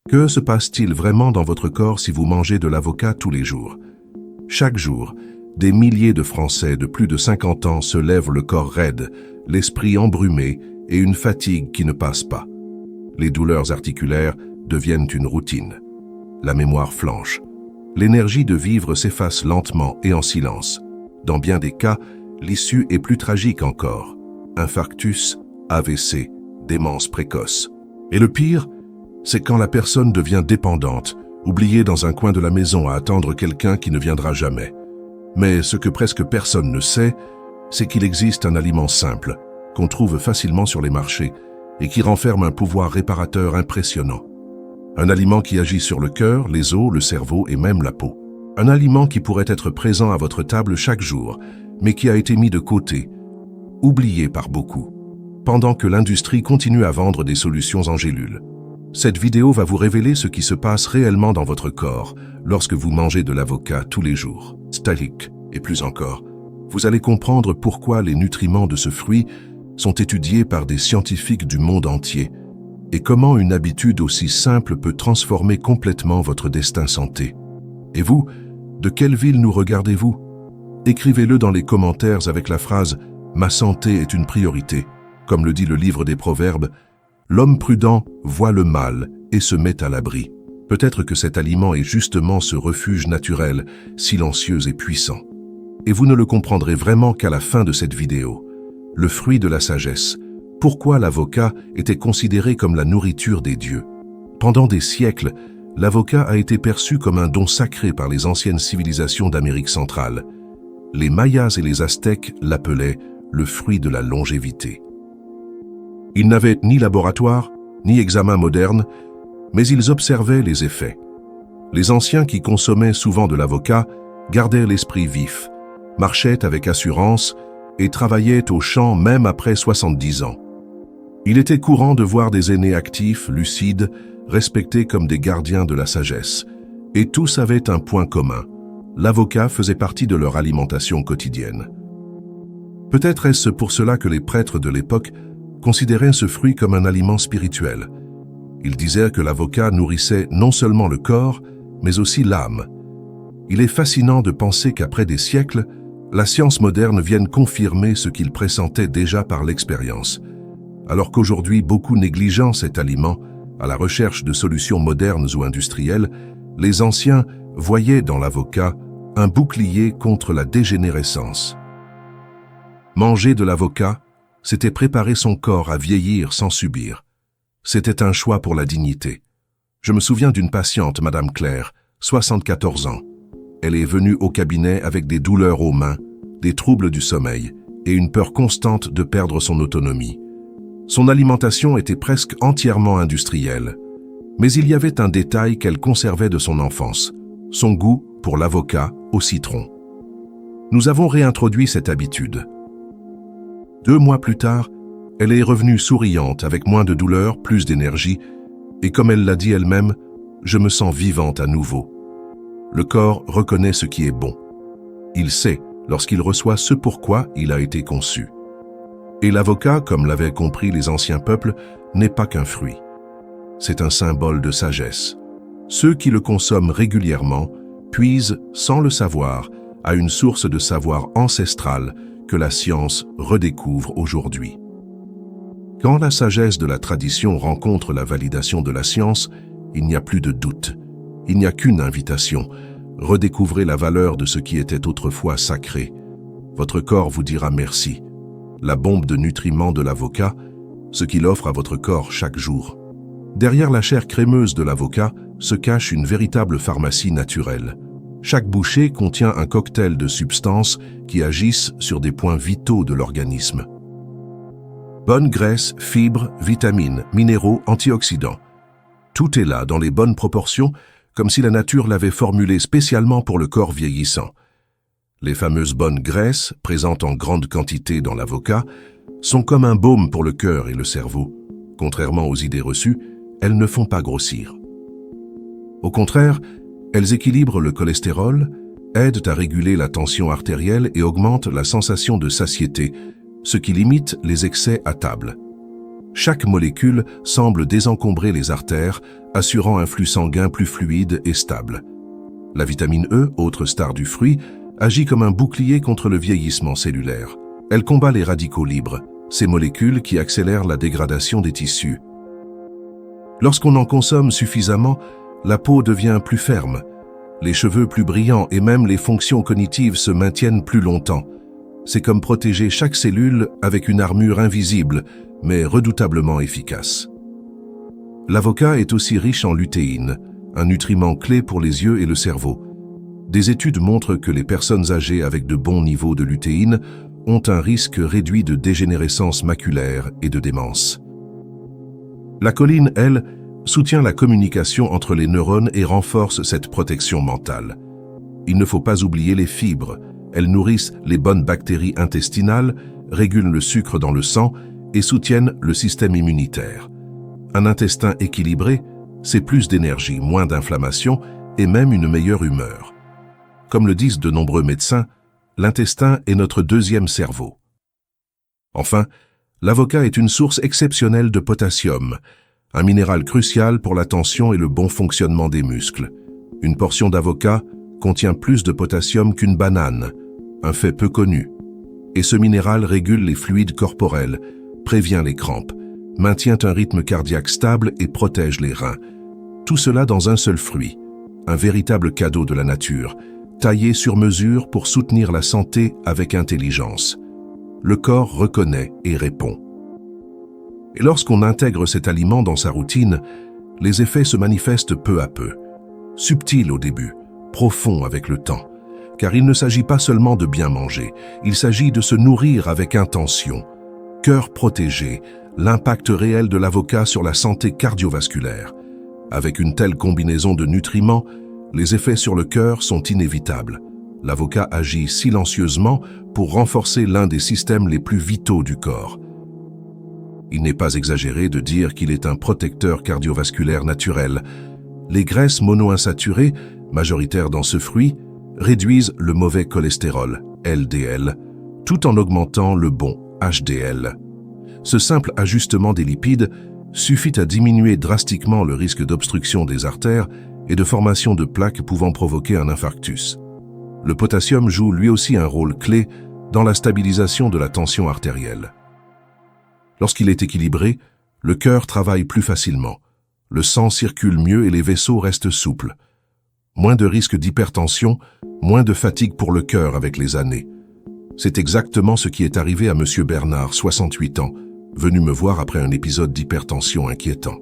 Que se passe-t-il vraiment dans votre corps si vous mangez de l'avocat tous les jours? Chaque jour, des milliers de Français de plus de 50 ans se lèvent le corps raide, l'esprit embrumé et une fatigue qui ne passe pas. Les douleurs articulaires deviennent une routine. La mémoire flanche. L'énergie de vivre s'efface lentement et en silence. Dans bien des cas, l'issue est plus tragique encore. Infarctus, AVC, démence précoce. Et le pire, c'est quand la personne devient dépendante, oubliée dans un coin de la maison à attendre quelqu'un qui ne viendra jamais. Mais ce que presque personne ne sait, c'est qu'il existe un aliment simple, qu'on trouve facilement sur les marchés, et qui renferme un pouvoir réparateur impressionnant. Un aliment qui agit sur le cœur, les os, le cerveau et même la peau. Un aliment qui pourrait être présent à votre table chaque jour, mais qui a été mis de côté, oublié par beaucoup, pendant que l'industrie continue à vendre des solutions en gélules. Cette vidéo va vous révéler ce qui se passe réellement dans votre corps lorsque vous mangez de l'avocat tous les jours. Stalik, et plus encore. Vous allez comprendre pourquoi les nutriments de ce fruit sont étudiés par des scientifiques du monde entier et comment une habitude aussi simple peut transformer complètement votre destin santé. Et vous, de quelle ville nous regardez-vous? Écrivez-le dans les commentaires avec la phrase « Ma santé est une priorité ». Comme le dit le livre des Proverbes, l'homme prudent voit le mal et se met à l'abri. Peut-être que cet aliment est justement ce refuge naturel, silencieux et puissant. Et vous ne le comprendrez vraiment qu'à la fin de cette vidéo. Le fruit de la sagesse. Pourquoi l'avocat était considéré comme la nourriture des dieux? Pendant des siècles, l'avocat a été perçu comme un don sacré par les anciennes civilisations d'Amérique centrale. Les Mayas et les Aztèques l'appelaient le fruit de la longévité. Ils n'avaient ni laboratoire, ni examen moderne, mais ils observaient les effets. Les anciens qui consommaient souvent de l'avocat gardaient l'esprit vif, marchaient avec assurance et travaillaient au champ même après 70 ans. Il était courant de voir des aînés actifs, lucides, respectés comme des gardiens de la sagesse. Et tous avaient un point commun. L'avocat faisait partie de leur alimentation quotidienne. Peut-être est-ce pour cela que les prêtres de l'époque considéraient ce fruit comme un aliment spirituel. Ils disaient que l'avocat nourrissait non seulement le corps, mais aussi l'âme. Il est fascinant de penser qu'après des siècles, la science moderne vienne confirmer ce qu'ils pressentaient déjà par l'expérience. Alors qu'aujourd'hui beaucoup négligent cet aliment, à la recherche de solutions modernes ou industrielles, les anciens voyaient dans l'avocat un bouclier contre la dégénérescence. Manger de l'avocat, c'était préparer son corps à vieillir sans subir. C'était un choix pour la dignité. Je me souviens d'une patiente, Madame Claire, 74 ans. Elle est venue au cabinet avec des douleurs aux mains, des troubles du sommeil et une peur constante de perdre son autonomie. Son alimentation était presque entièrement industrielle. Mais il y avait un détail qu'elle conservait de son enfance, son goût pour l'avocat au citron. Nous avons réintroduit cette habitude. 2 mois plus tard, elle est revenue souriante avec moins de douleur, plus d'énergie, et comme elle l'a dit elle-même, je me sens vivante à nouveau. Le corps reconnaît ce qui est bon. Il sait lorsqu'il reçoit ce pourquoi il a été conçu. Et l'avocat, comme l'avaient compris les anciens peuples, n'est pas qu'un fruit. C'est un symbole de sagesse. Ceux qui le consomment régulièrement puisent, sans le savoir, à une source de savoir ancestral que la science redécouvre aujourd'hui. Quand la sagesse de la tradition rencontre la validation de la science, il n'y a plus de doute. Il n'y a qu'une invitation. Redécouvrez la valeur de ce qui était autrefois sacré. Votre corps vous dira merci. La bombe de nutriments de l'avocat, ce qu'il offre à votre corps chaque jour. Derrière la chair crémeuse de l'avocat se cache une véritable pharmacie naturelle. Chaque bouchée contient un cocktail de substances qui agissent sur des points vitaux de l'organisme. Bonnes graisses, fibres, vitamines, minéraux, antioxydants. Tout est là dans les bonnes proportions, comme si la nature l'avait formulé spécialement pour le corps vieillissant. Les fameuses bonnes graisses, présentes en grande quantité dans l'avocat, sont comme un baume pour le cœur et le cerveau. Contrairement aux idées reçues, elles ne font pas grossir. Au contraire, elles équilibrent le cholestérol, aident à réguler la tension artérielle et augmentent la sensation de satiété, ce qui limite les excès à table. Chaque molécule semble désencombrer les artères, assurant un flux sanguin plus fluide et stable. La vitamine E, autre star du fruit, agit comme un bouclier contre le vieillissement cellulaire. Elle combat les radicaux libres, ces molécules qui accélèrent la dégradation des tissus. Lorsqu'on en consomme suffisamment, la peau devient plus ferme, les cheveux plus brillants et même les fonctions cognitives se maintiennent plus longtemps. C'est comme protéger chaque cellule avec une armure invisible, mais redoutablement efficace. L'avocat est aussi riche en lutéine, un nutriment clé pour les yeux et le cerveau. Des études montrent que les personnes âgées avec de bons niveaux de lutéine ont un risque réduit de dégénérescence maculaire et de démence. La choline, elle, soutient la communication entre les neurones et renforce cette protection mentale. Il ne faut pas oublier les fibres. Elles nourrissent les bonnes bactéries intestinales, régulent le sucre dans le sang et soutiennent le système immunitaire. Un intestin équilibré, c'est plus d'énergie, moins d'inflammation et même une meilleure humeur. Comme le disent de nombreux médecins, l'intestin est notre deuxième cerveau. Enfin, l'avocat est une source exceptionnelle de potassium, un minéral crucial pour la tension et le bon fonctionnement des muscles. Une portion d'avocat contient plus de potassium qu'une banane, un fait peu connu. Et ce minéral régule les fluides corporels, prévient les crampes, maintient un rythme cardiaque stable et protège les reins. Tout cela dans un seul fruit, un véritable cadeau de la nature, taillé sur mesure pour soutenir la santé avec intelligence. Le corps reconnaît et répond. Et lorsqu'on intègre cet aliment dans sa routine, les effets se manifestent peu à peu. Subtils au début, profonds avec le temps. Car il ne s'agit pas seulement de bien manger, il s'agit de se nourrir avec intention. Cœur protégé, l'impact réel de l'avocat sur la santé cardiovasculaire. Avec une telle combinaison de nutriments, les effets sur le cœur sont inévitables. L'avocat agit silencieusement pour renforcer l'un des systèmes les plus vitaux du corps. Il n'est pas exagéré de dire qu'il est un protecteur cardiovasculaire naturel. Les graisses monoinsaturées, majoritaires dans ce fruit, réduisent le mauvais cholestérol, LDL, tout en augmentant le bon HDL. Ce simple ajustement des lipides suffit à diminuer drastiquement le risque d'obstruction des artères et de formation de plaques pouvant provoquer un infarctus. Le potassium joue lui aussi un rôle clé dans la stabilisation de la tension artérielle. Lorsqu'il est équilibré, le cœur travaille plus facilement, le sang circule mieux et les vaisseaux restent souples. Moins de risque d'hypertension, moins de fatigue pour le cœur avec les années. C'est exactement ce qui est arrivé à M. Bernard, 68 ans, venu me voir après un épisode d'hypertension inquiétant.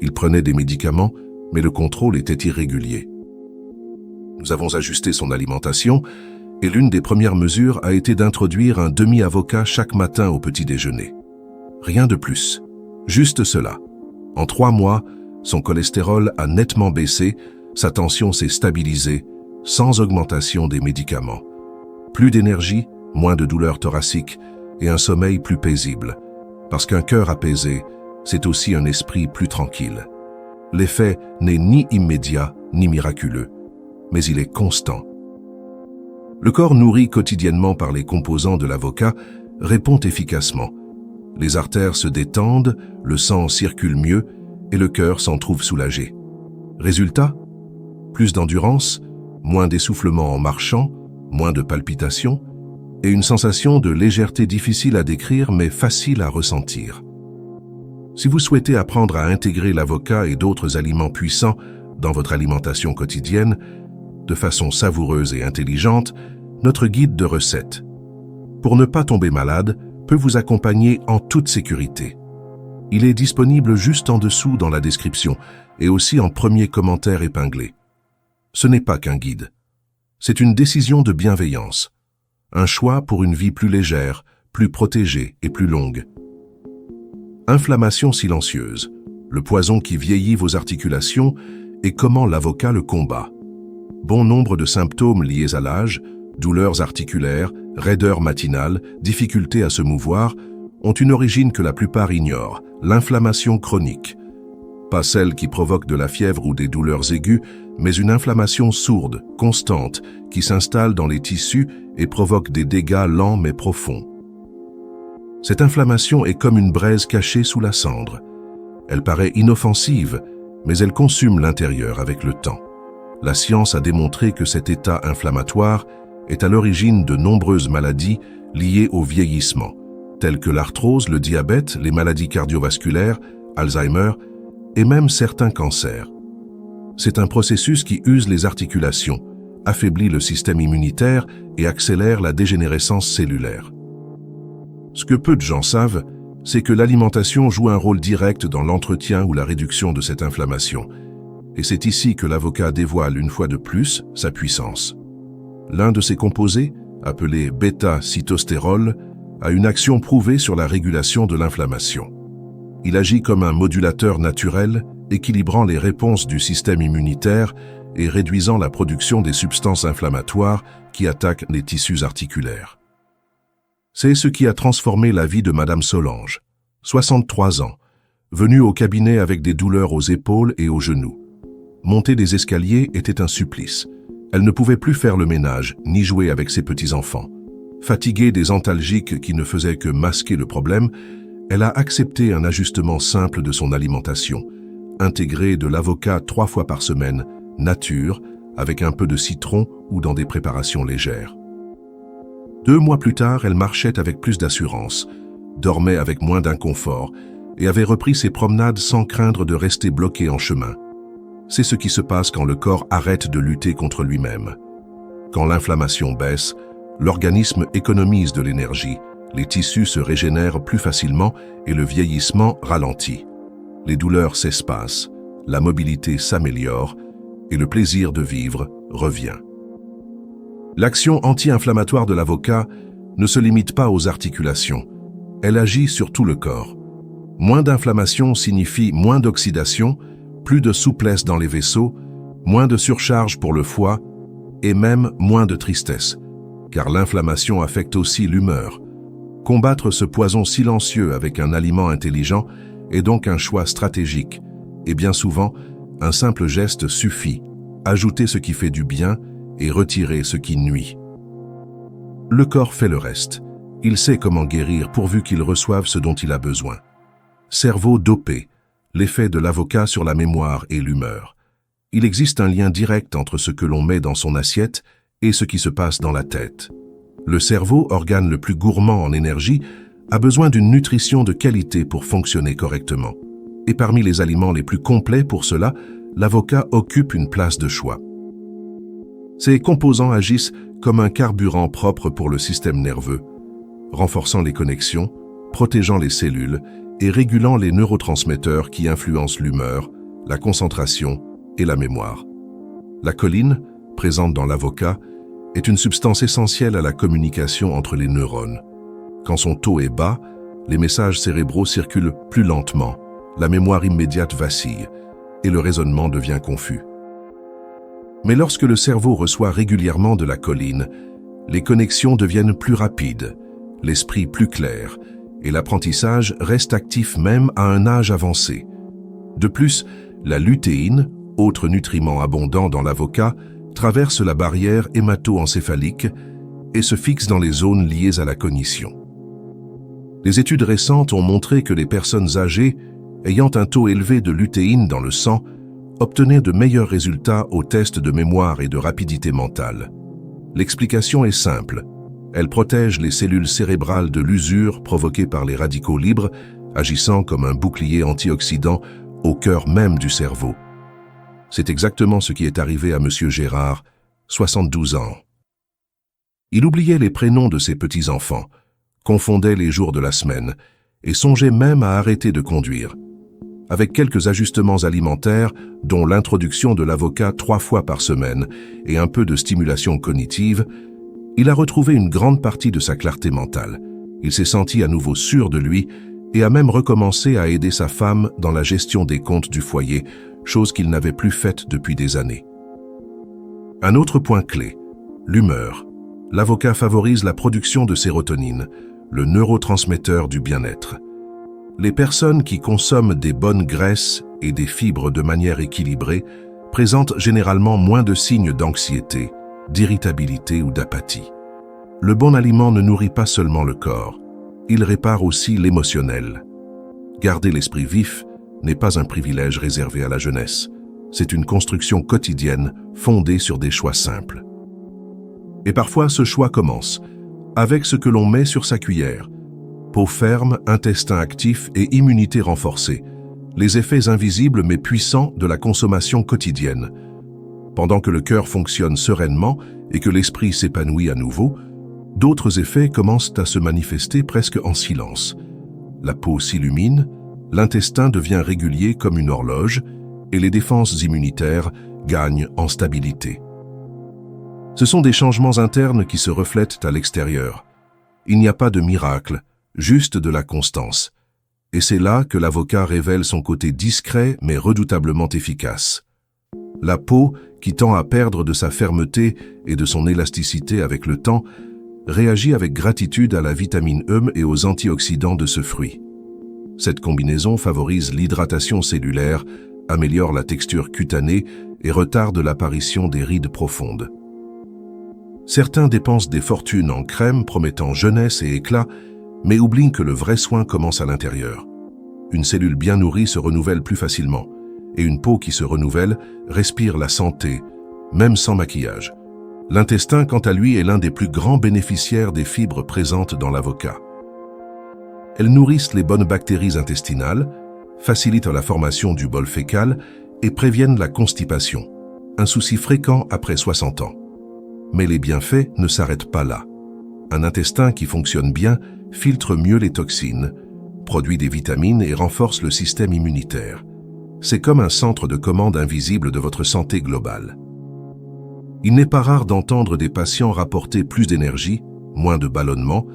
Il prenait des médicaments, mais le contrôle était irrégulier. Nous avons ajusté son alimentation et l'une des premières mesures a été d'introduire un demi-avocat chaque matin au petit déjeuner. Rien de plus, juste cela. En 3 mois, son cholestérol a nettement baissé, sa tension s'est stabilisée, sans augmentation des médicaments. Plus d'énergie, moins de douleurs thoraciques et un sommeil plus paisible. Parce qu'un cœur apaisé, c'est aussi un esprit plus tranquille. L'effet n'est ni immédiat ni miraculeux, mais il est constant. Le corps nourri quotidiennement par les composants de l'avocat répond efficacement. Les artères se détendent, le sang circule mieux et le cœur s'en trouve soulagé. Résultat, plus d'endurance, moins d'essoufflement en marchant, moins de palpitations et une sensation de légèreté difficile à décrire mais facile à ressentir. Si vous souhaitez apprendre à intégrer l'avocat et d'autres aliments puissants dans votre alimentation quotidienne, de façon savoureuse et intelligente, notre guide de recettes, pour ne pas tomber malade, peut vous accompagner en toute sécurité. Il est disponible juste en dessous dans la description et aussi en premier commentaire épinglé. Ce n'est pas qu'un guide. C'est une décision de bienveillance. Un choix pour une vie plus légère, plus protégée et plus longue. Inflammation silencieuse, le poison qui vieillit vos articulations et comment l'avocat le combat. Bon nombre de symptômes liés à l'âge, douleurs articulaires, raideur matinale, difficulté à se mouvoir, ont une origine que la plupart ignorent, l'inflammation chronique. Pas celle qui provoque de la fièvre ou des douleurs aiguës, mais une inflammation sourde, constante, qui s'installe dans les tissus et provoque des dégâts lents mais profonds. Cette inflammation est comme une braise cachée sous la cendre. Elle paraît inoffensive, mais elle consume l'intérieur avec le temps. La science a démontré que cet état inflammatoire est à l'origine de nombreuses maladies liées au vieillissement, telles que l'arthrose, le diabète, les maladies cardiovasculaires, Alzheimer et même certains cancers. C'est un processus qui use les articulations, affaiblit le système immunitaire et accélère la dégénérescence cellulaire. Ce que peu de gens savent, c'est que l'alimentation joue un rôle direct dans l'entretien ou la réduction de cette inflammation. Et c'est ici que l'avocat dévoile une fois de plus sa puissance. L'un de ses composés, appelé bêta-cytostérol, a une action prouvée sur la régulation de l'inflammation. Il agit comme un modulateur naturel, équilibrant les réponses du système immunitaire et réduisant la production des substances inflammatoires qui attaquent les tissus articulaires. C'est ce qui a transformé la vie de Madame Solange, 63 ans, venue au cabinet avec des douleurs aux épaules et aux genoux. Monter des escaliers était un supplice. Elle ne pouvait plus faire le ménage, ni jouer avec ses petits-enfants. Fatiguée des antalgiques qui ne faisaient que masquer le problème, elle a accepté un ajustement simple de son alimentation, intégrer de l'avocat 3 fois par semaine, nature, avec un peu de citron ou dans des préparations légères. 2 mois plus tard, elle marchait avec plus d'assurance, dormait avec moins d'inconfort et avait repris ses promenades sans craindre de rester bloquée en chemin. C'est ce qui se passe quand le corps arrête de lutter contre lui-même. Quand l'inflammation baisse, l'organisme économise de l'énergie, les tissus se régénèrent plus facilement et le vieillissement ralentit. Les douleurs s'espacent, la mobilité s'améliore et le plaisir de vivre revient. L'action anti-inflammatoire de l'avocat ne se limite pas aux articulations, elle agit sur tout le corps. Moins d'inflammation signifie moins d'oxydation, plus de souplesse dans les vaisseaux, moins de surcharge pour le foie et même moins de tristesse, car l'inflammation affecte aussi l'humeur. Combattre ce poison silencieux avec un aliment intelligent est donc un choix stratégique, et bien souvent, un simple geste suffit, ajouter ce qui fait du bien et retirer ce qui nuit. Le corps fait le reste. Il sait comment guérir pourvu qu'il reçoive ce dont il a besoin. Cerveau dopé, l'effet de l'avocat sur la mémoire et l'humeur. Il existe un lien direct entre ce que l'on met dans son assiette et ce qui se passe dans la tête. Le cerveau, organe le plus gourmand en énergie, a besoin d'une nutrition de qualité pour fonctionner correctement. Et parmi les aliments les plus complets pour cela, l'avocat occupe une place de choix. Ces composants agissent comme un carburant propre pour le système nerveux, renforçant les connexions, protégeant les cellules et régulant les neurotransmetteurs qui influencent l'humeur, la concentration et la mémoire. La choline, présente dans l'avocat, est une substance essentielle à la communication entre les neurones. Quand son taux est bas, les messages cérébraux circulent plus lentement, la mémoire immédiate vacille et le raisonnement devient confus. Mais lorsque le cerveau reçoit régulièrement de la choline, les connexions deviennent plus rapides, l'esprit plus clair, et l'apprentissage reste actif même à un âge avancé. De plus, la lutéine, autre nutriment abondant dans l'avocat, traverse la barrière hémato-encéphalique et se fixe dans les zones liées à la cognition. Les études récentes ont montré que les personnes âgées, ayant un taux élevé de lutéine dans le sang, obtenaient de meilleurs résultats aux tests de mémoire et de rapidité mentale. L'explication est simple. Elle protège les cellules cérébrales de l'usure provoquée par les radicaux libres, agissant comme un bouclier antioxydant au cœur même du cerveau. C'est exactement ce qui est arrivé à M. Gérard, 72 ans. Il oubliait les prénoms de ses petits-enfants, confondait les jours de la semaine et songeait même à arrêter de conduire. Avec quelques ajustements alimentaires, dont l'introduction de l'avocat 3 fois par semaine et un peu de stimulation cognitive, il a retrouvé une grande partie de sa clarté mentale. Il s'est senti à nouveau sûr de lui et a même recommencé à aider sa femme dans la gestion des comptes du foyer, chose qu'il n'avait plus faite depuis des années. Un autre point clé, l'humeur. L'avocat favorise la production de sérotonine, le neurotransmetteur du bien-être. Les personnes qui consomment des bonnes graisses et des fibres de manière équilibrée présentent généralement moins de signes d'anxiété, d'irritabilité ou d'apathie. Le bon aliment ne nourrit pas seulement le corps, il répare aussi l'émotionnel. Garder l'esprit vif n'est pas un privilège réservé à la jeunesse. C'est une construction quotidienne fondée sur des choix simples. Et parfois, ce choix commence avec ce que l'on met sur sa cuillère. Peau ferme, intestin actif et immunité renforcée. Les effets invisibles mais puissants de la consommation quotidienne. Pendant que le cœur fonctionne sereinement et que l'esprit s'épanouit à nouveau, d'autres effets commencent à se manifester presque en silence. La peau s'illumine, l'intestin devient régulier comme une horloge et les défenses immunitaires gagnent en stabilité. Ce sont des changements internes qui se reflètent à l'extérieur. Il n'y a pas de miracle, juste de la constance. Et c'est là que l'avocat révèle son côté discret mais redoutablement efficace. La peau, qui tend à perdre de sa fermeté et de son élasticité avec le temps, réagit avec gratitude à la vitamine E et aux antioxydants de ce fruit. Cette combinaison favorise l'hydratation cellulaire, améliore la texture cutanée et retarde l'apparition des rides profondes. Certains dépensent des fortunes en crème promettant jeunesse et éclat, mais oublient que le vrai soin commence à l'intérieur. Une cellule bien nourrie se renouvelle plus facilement, et une peau qui se renouvelle respire la santé, même sans maquillage. L'intestin, quant à lui, est l'un des plus grands bénéficiaires des fibres présentes dans l'avocat. Elles nourrissent les bonnes bactéries intestinales, facilitent la formation du bol fécal et préviennent la constipation, un souci fréquent après 60 ans. Mais les bienfaits ne s'arrêtent pas là. Un intestin qui fonctionne bien filtre mieux les toxines, produit des vitamines et renforce le système immunitaire. C'est comme un centre de commande invisible de votre santé globale. Il n'est pas rare d'entendre des patients rapporter plus d'énergie, moins de ballonnement,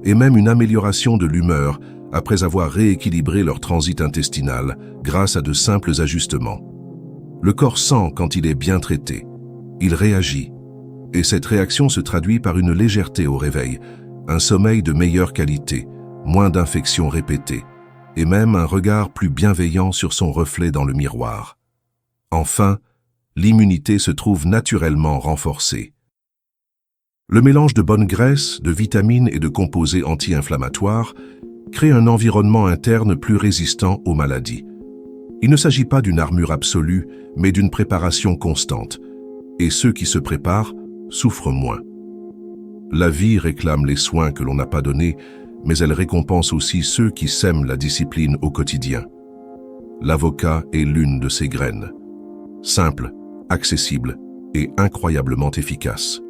et même une amélioration de l'humeur après avoir rééquilibré leur transit intestinal grâce à de simples ajustements. Le corps sent quand il est bien traité. Il réagit. Et cette réaction se traduit par une légèreté au réveil, un sommeil de meilleure qualité, moins d'infections répétées, et même un regard plus bienveillant sur son reflet dans le miroir. Enfin, l'immunité se trouve naturellement renforcée. Le mélange de bonnes graisses, de vitamines et de composés anti-inflammatoires crée un environnement interne plus résistant aux maladies. Il ne s'agit pas d'une armure absolue, mais d'une préparation constante. Et ceux qui se préparent souffrent moins. La vie réclame les soins que l'on n'a pas donnés, mais elle récompense aussi ceux qui sèment la discipline au quotidien. L'avocat est l'une de ces graines. Simple, accessible et incroyablement efficace.